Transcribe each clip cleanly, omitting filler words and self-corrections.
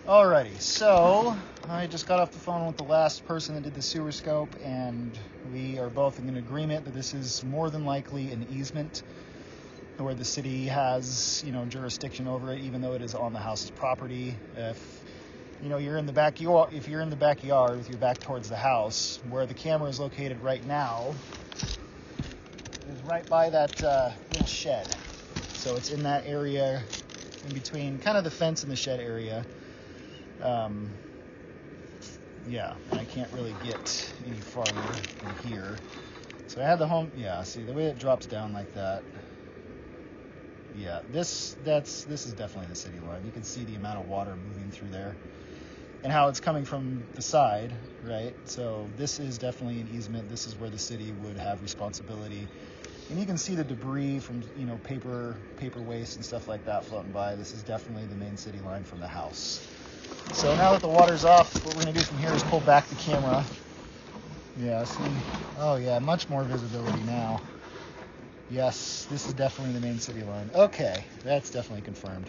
Alrighty, so I just got off the phone with the last person that did the sewer scope, and we are both in agreement that this is more than likely an easement where the city has, jurisdiction over it, even though it is on the house's property. If you're in the backyard, with your back towards the house, where the camera is located right now is right by that little shed. So it's in that area, in between kind of the fence and the shed area. And I can't really get any farther than here. So I had the home, see the way it drops down like that. Yeah, this is definitely the city line. You can see the amount of water moving through there and how it's coming from the side, right? So this is definitely an easement. This is where the city would have responsibility. And you can see the debris from, paper waste and stuff like that floating by. This is definitely the main city line from the house. So now that the water's off, what we're going to do from here is pull back the camera. Yeah, see? Oh yeah, much more visibility now. Yes, this is definitely the main city line. Okay, that's definitely confirmed.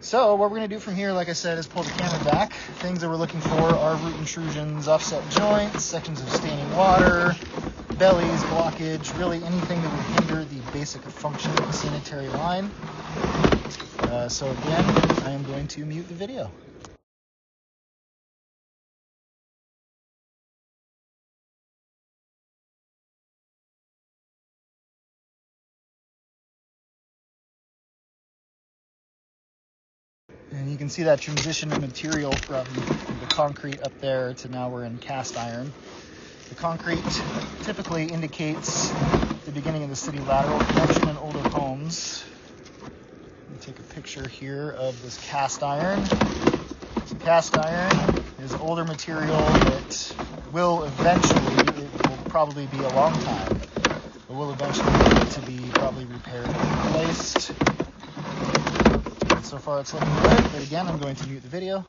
So what we're going to do from here, like I said, is pull the camera back. Things that we're looking for are root intrusions, offset joints, sections of standing water, bellies, blockage, really anything that would hinder the basic function of the sanitary line. So again, I am going to mute the video. And you can see that transition of material from the concrete up there to now we're in cast iron. The concrete typically indicates the beginning of the city lateral connection in older homes. Let me take a picture here of this cast iron. So cast iron is older material that will eventually, it will probably be a long time, but will eventually need to be probably repaired and replaced. And so far it's looking good, but again, I'm going to mute the video.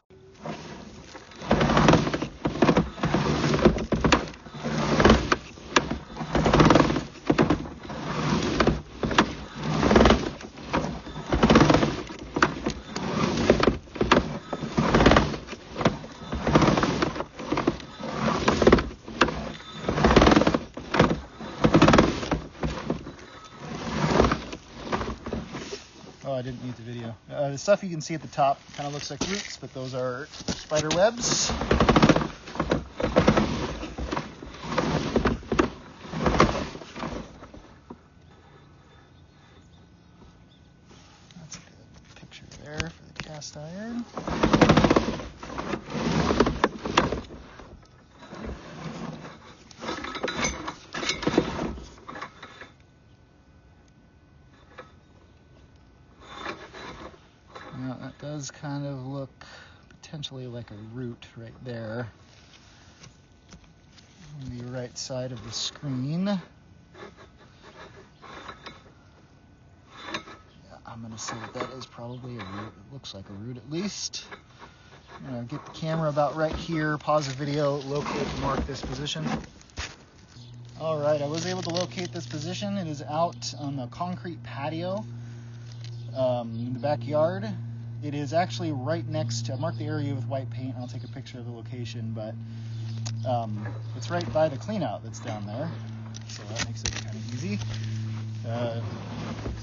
Oh, I didn't mute the video. The stuff you can see at the top kind of looks like roots, but those are spider webs. That's a good picture there for the cast iron. Now that does kind of look potentially like a root right there on the right side of the screen. Yeah, I'm going to say that is probably a root. It looks like a root at least. I'm going to get the camera about right here, pause the video, locate and mark this position. All right, I was able to locate this position. It is out on the concrete patio in the backyard. It is actually right next to, I marked the area with white paint. I'll take a picture of the location, but it's right by the cleanout that's down there. So that makes it kind of easy.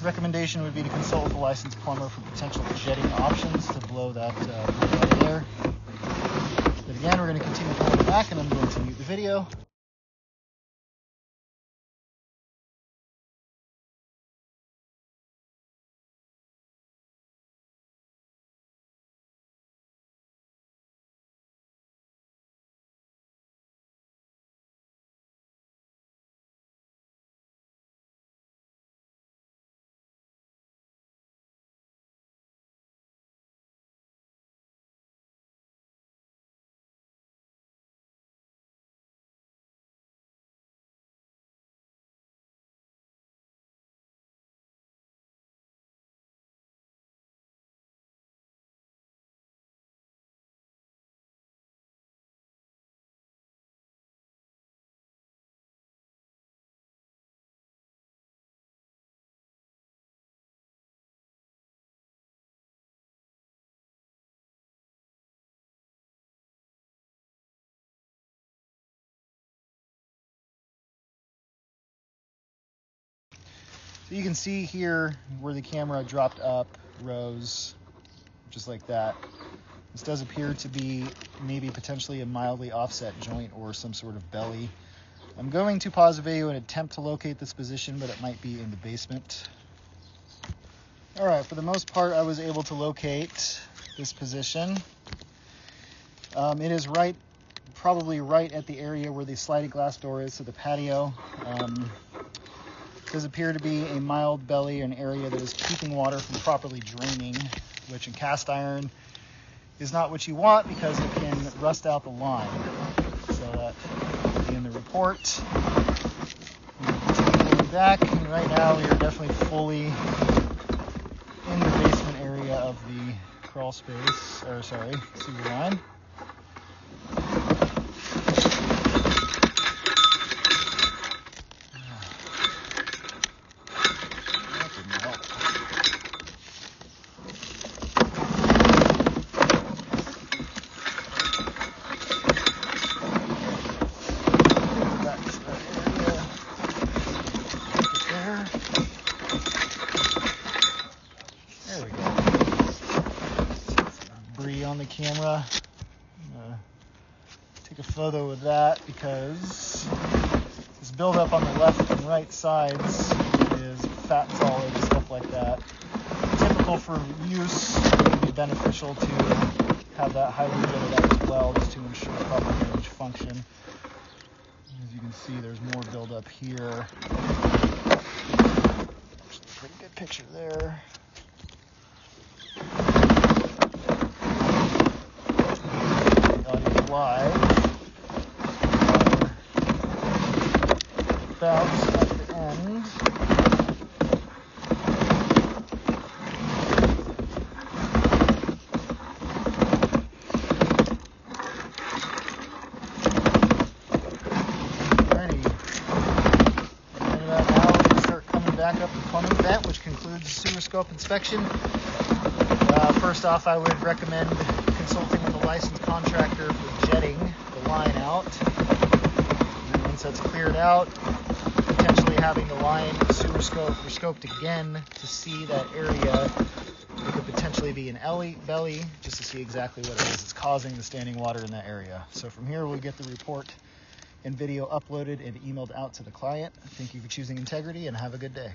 Recommendation would be to consult with a licensed plumber for potential jetting options to blow that out of there. But again, we're going to continue pulling it back, and I'm going to mute the video. So you can see here where the camera dropped up, rose, just like that. This does appear to be maybe potentially a mildly offset joint or some sort of belly. I'm going to pause the video and attempt to locate this position, but it might be in the basement. All right, for the most part, I was able to locate this position. It is probably right at the area where the sliding glass door is to the patio. Does appear to be a mild belly, an area that is keeping water from properly draining, which in cast iron is not what you want because it can rust out the line. So that will be in the report. Back, and right now we are definitely fully in the basement area of the crawl space, or sorry, sewer line. There we go. On the camera. I'm gonna take a photo of that because this buildup on the left and right sides is fat solid and stuff like that. Typical for use, it would be beneficial to have that highly built up as well, just to ensure proper drainage function. As you can see, there's more buildup here. Actually, a pretty good picture there. Live bounce at the end. Alrighty. And about now we can start coming back up the plumbing vent, which concludes the sewer scope inspection. First off, I would recommend consulting with a licensed contractor for jetting the line out. And once that's cleared out, potentially having the line sewer scoped again to see that area. It could potentially be an belly, just to see exactly what it is that's causing the standing water in that area. So from here, we'll get the report and video uploaded and emailed out to the client. Thank you for choosing integrity, and have a good day.